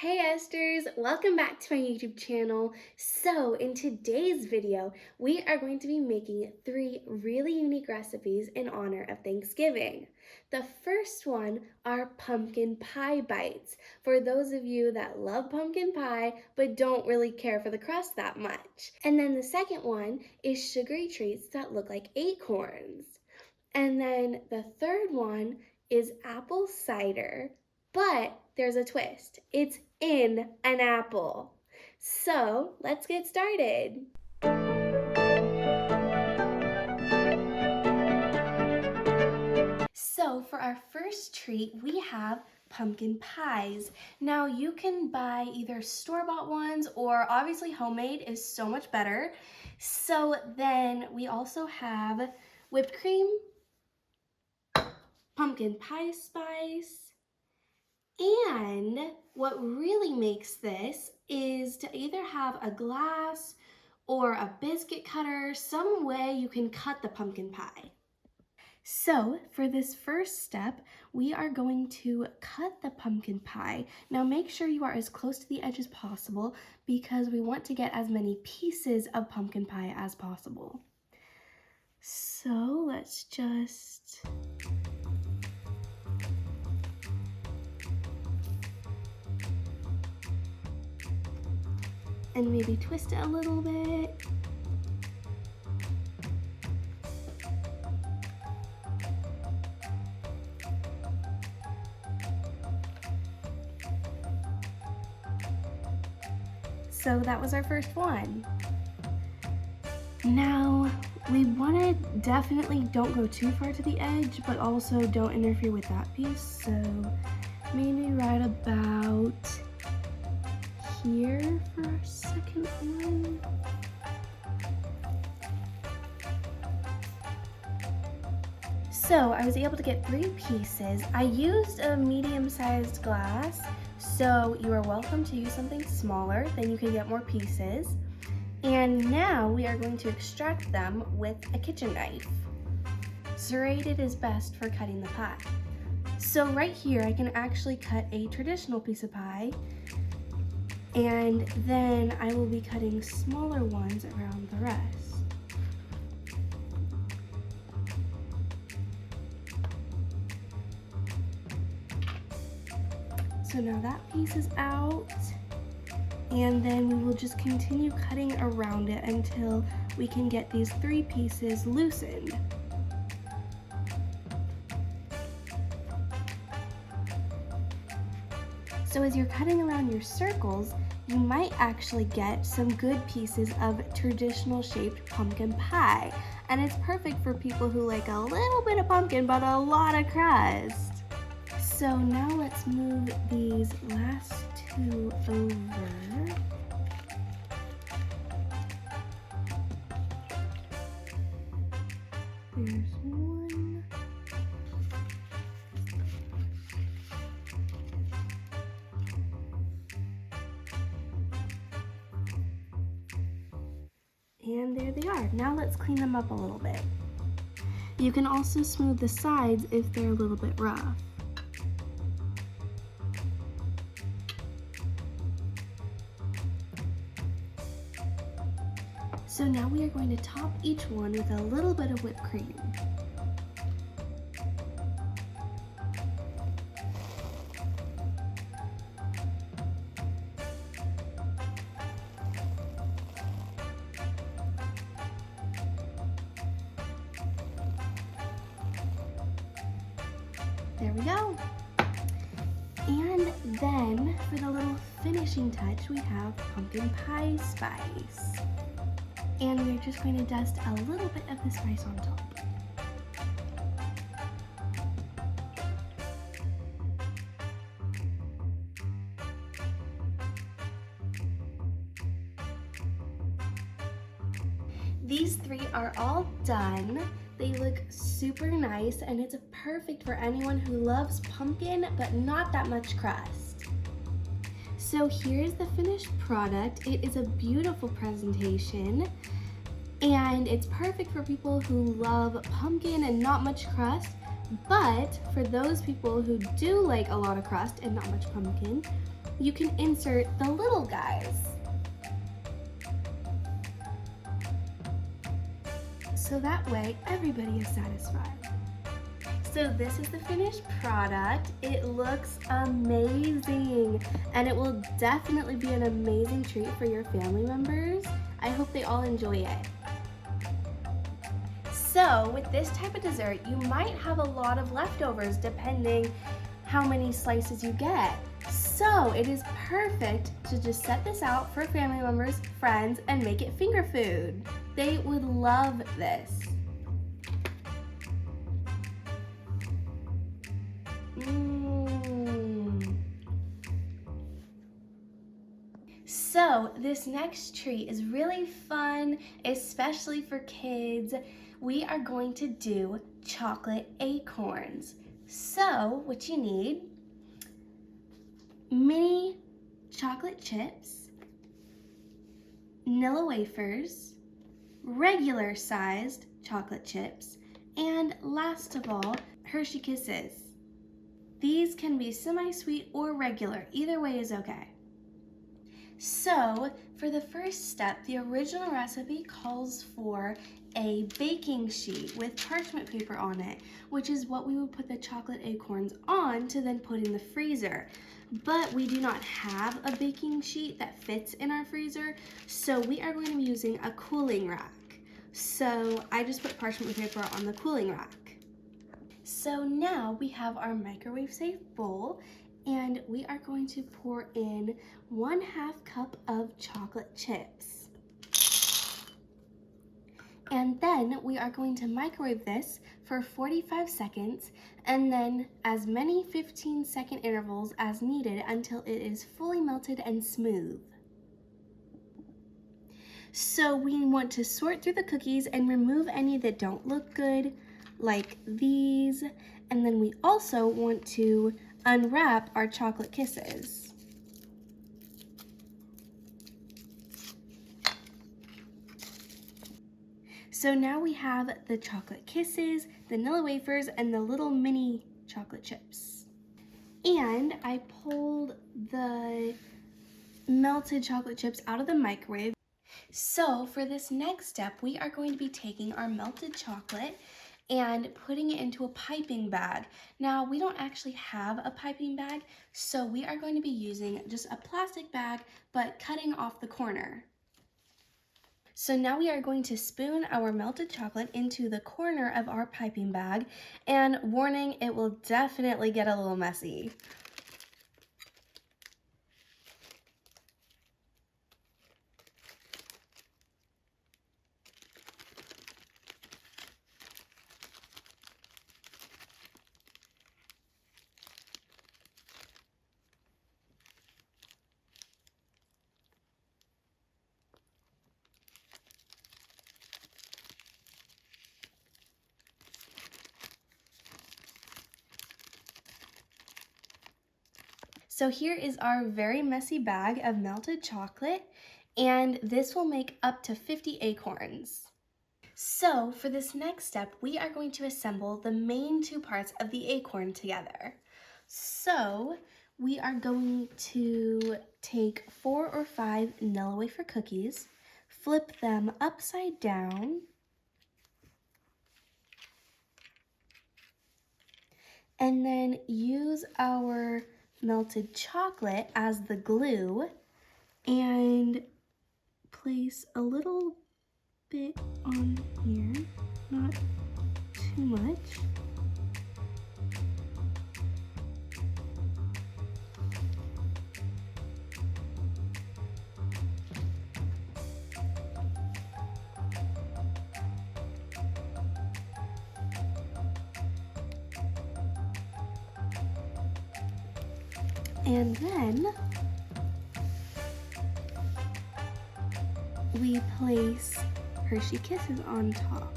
Hey Esthers, welcome back to my YouTube channel. So in today's video, we are going to be making 3 really unique recipes in honor of Thanksgiving. The first one are pumpkin pie bites, for those of you that love pumpkin pie but don't really care for the crust that much. And then the second one is sugary treats that look like acorns. And then the third one is apple cider, but there's a twist. It's in an apple. So let's get started. So for our first treat, we have pumpkin pies. Now you can buy either store-bought ones or obviously homemade is so much better. So then we also have whipped cream, pumpkin pie spice, and what really makes this is to either have a glass or a biscuit cutter, some way you can cut the pumpkin pie. So for this first step, we are going to cut the pumpkin pie. Now make sure you are as close to the edge as possible because we want to get as many pieces of pumpkin pie as possible. So let's just and maybe twist it a little bit. So that was our first one. Now, we want to definitely don't go too far to the edge, but also don't interfere with that piece. So maybe right about here for our second one. So I was able to get 3 pieces. I used a medium-sized glass, so you are welcome to use something smaller, then you can get more pieces. And now we are going to extract them with a kitchen knife. Serrated is best for cutting the pie. So right here I can actually cut a traditional piece of pie, and then I will be cutting smaller ones around the rest. So now that piece is out, and then we will just continue cutting around it until we can get these 3 pieces loosened. So as you're cutting around your circles, you might actually get some good pieces of traditional shaped pumpkin pie. And it's perfect for people who like a little bit of pumpkin but a lot of crust. So now let's move these last 2 over. There's one. And there they are. Now let's clean them up a little bit. You can also smooth the sides if they're a little bit rough. So now we are going to top each one with a little bit of whipped cream. There we go. And then for the little finishing touch, we have pumpkin pie spice. And we're just going to dust a little bit of the spice on top. These 3 are all done. They look super nice, and it's perfect for anyone who loves pumpkin but not that much crust. So here's the finished product. It is a beautiful presentation, and it's perfect for people who love pumpkin and not much crust, but for those people who do like a lot of crust and not much pumpkin, you can insert the little guys. So that way everybody is satisfied. So this is the finished product. It looks amazing and it will definitely be an amazing treat for your family members. I hope they all enjoy it. So with this type of dessert, you might have a lot of leftovers depending how many slices you get. So it is perfect to just set this out for family members, friends, and make it finger food. They would love this. So this next treat is really fun, especially for kids. We are going to do chocolate acorns. So what you need, mini chocolate chips, Nilla wafers, regular sized chocolate chips, and last of all, Hershey Kisses. These can be semi-sweet or regular, either way is okay. So for the first step, the original recipe calls for a baking sheet with parchment paper on it, which is what we would put the chocolate acorns on to then put in the freezer. But we do not have a baking sheet that fits in our freezer, so we are going to be using a cooling rack. So I just put parchment paper on the cooling rack. So now we have our microwave safe bowl, and we are going to pour in 1/2 cup of chocolate chips. And then we are going to microwave this for 45 seconds and then as many 15-second intervals as needed until it is fully melted and smooth. So we want to sort through the cookies and remove any that don't look good, like these. And then we also want to unwrap our chocolate kisses. So now we have the chocolate kisses, the Nilla wafers, and the little mini chocolate chips. And I pulled the melted chocolate chips out of the microwave. So for this next step, we are going to be taking our melted chocolate and putting it into a piping bag. Now, we don't actually have a piping bag, so we are going to be using just a plastic bag, but cutting off the corner. So now we are going to spoon our melted chocolate into the corner of our piping bag, and warning, it will definitely get a little messy. So here is our very messy bag of melted chocolate, and this will make up to 50 acorns. So for this next step, we are going to assemble the main two parts of the acorn together. So we are going to take 4 or 5 Nilla wafer cookies, flip them upside down, and then use our melted chocolate as the glue and place a little bit on here, not too much. And then we place Hershey Kisses on top.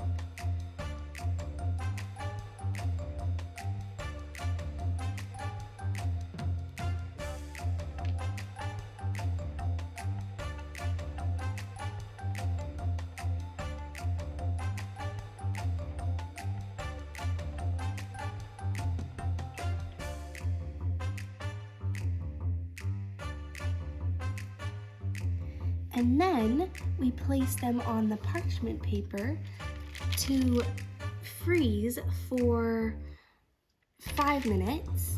And then we place them on the parchment paper to freeze for 5 minutes.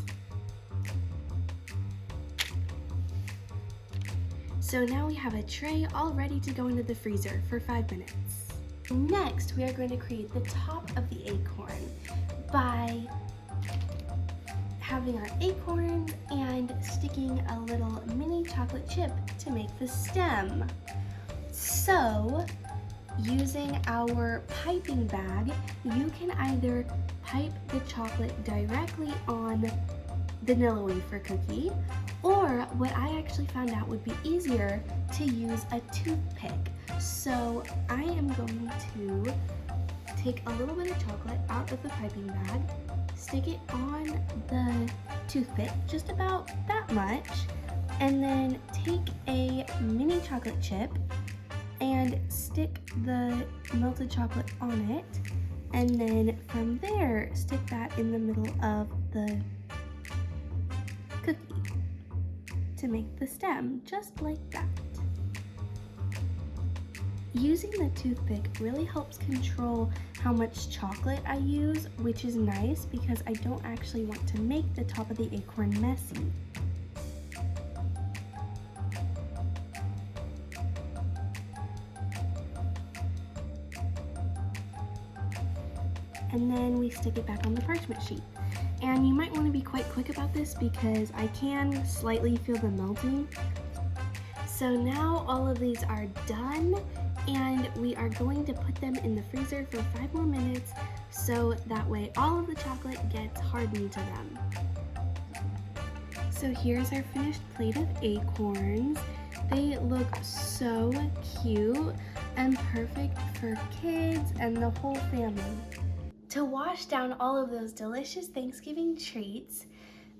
So now we have a tray all ready to go into the freezer for 5 minutes. Next, we are going to create the top of the acorn by having our acorns and sticking a little mini chocolate chip to make the stem. So, using our piping bag, you can either pipe the chocolate directly on the vanilla wafer cookie, or what I actually found out would be easier, to use a toothpick. So I am going to take a little bit of chocolate out of the piping bag, stick it on the toothpick, just about that much, and then take a mini chocolate chip and stick the melted chocolate on it, and then from there stick that in the middle of the cookie to make the stem, just like that. Using the toothpick really helps control how much chocolate I use, which is nice because I don't actually want to make the top of the acorn messy. And then we stick it back on the parchment sheet. And you might want to be quite quick about this because I can slightly feel them melting. So now all of these are done, and we are going to put them in the freezer for 5 more minutes so that way all of the chocolate gets hardened to them. So here's our finished plate of acorns. They look so cute and perfect for kids and the whole family. To wash down all of those delicious Thanksgiving treats,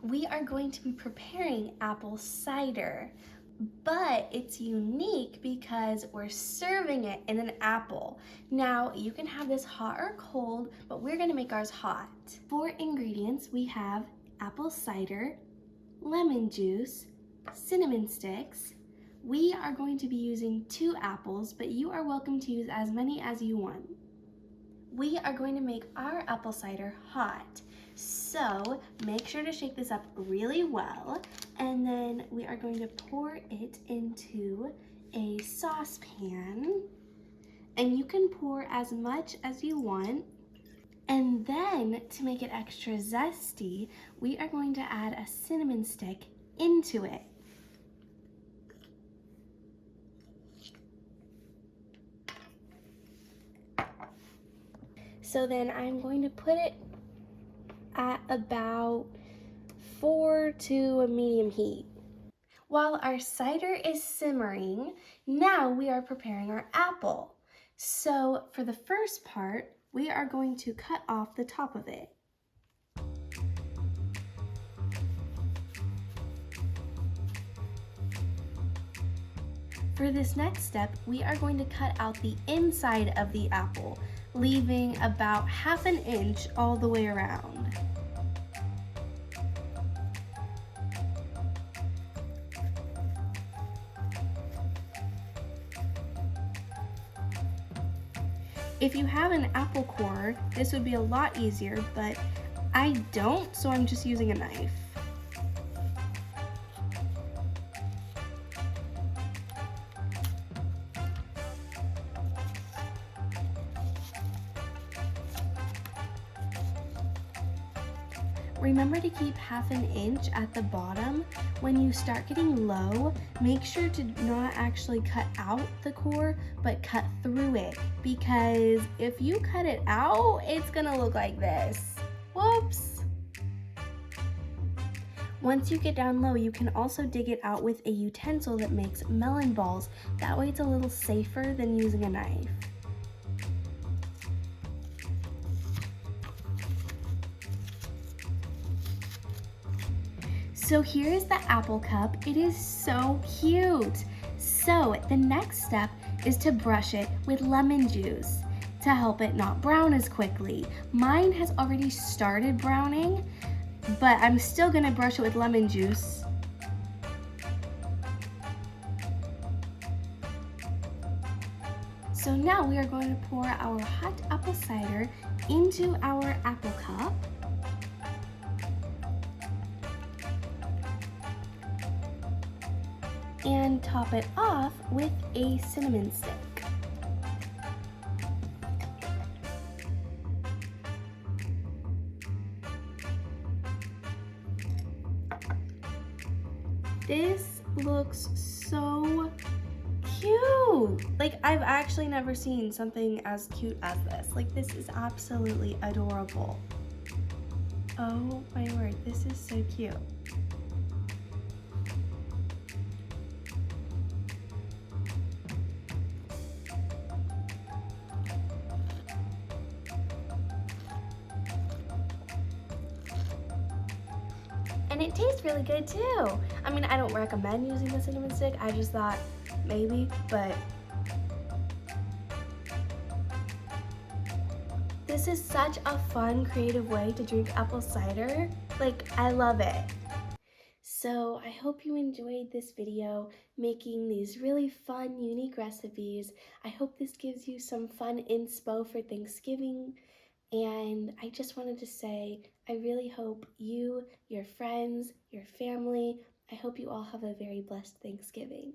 we are going to be preparing apple cider. But it's unique because we're serving it in an apple. Now, you can have this hot or cold, but we're gonna make ours hot. For ingredients, we have apple cider, lemon juice, cinnamon sticks. We are going to be using 2 apples, but you are welcome to use as many as you want. We are going to make our apple cider hot. So make sure to shake this up really well, and then we are going to pour it into a saucepan, and you can pour as much as you want. And then to make it extra zesty, we are going to add a cinnamon stick into it. So then I'm going to put it at about 4 to a medium heat. While our cider is simmering, now we are preparing our apple. So for the first part, we are going to cut off the top of it. For this next step, we are going to cut out the inside of the apple, leaving about 1/2 inch all the way around. If you have an apple core, this would be a lot easier, but I don't, so I'm just using a knife. Remember to keep 1/2 inch at the bottom. When you start getting low, make sure to not actually cut out the core, but cut through it, because if you cut it out, it's gonna look like this. Whoops! Once you get down low, you can also dig it out with a utensil that makes melon balls. That way it's a little safer than using a knife. So here is the apple cup. It is so cute. So the next step is to brush it with lemon juice to help it not brown as quickly. Mine has already started browning, but I'm still gonna brush it with lemon juice. So now we are going to pour our hot apple cider into our apple cup. And top it off with a cinnamon stick. This looks so cute. Like, I've actually never seen something as cute as this. Like, this is absolutely adorable. Oh my word, this is so cute. And it tastes really good too. I mean, I don't recommend using the cinnamon stick. I just thought maybe, but this is such a fun, creative way to drink apple cider. Like, I love it. So I hope you enjoyed this video making these really fun, unique recipes. I hope this gives you some fun inspo for Thanksgiving. And I just wanted to say, I really hope you, your friends, your family, I hope you all have a very blessed Thanksgiving.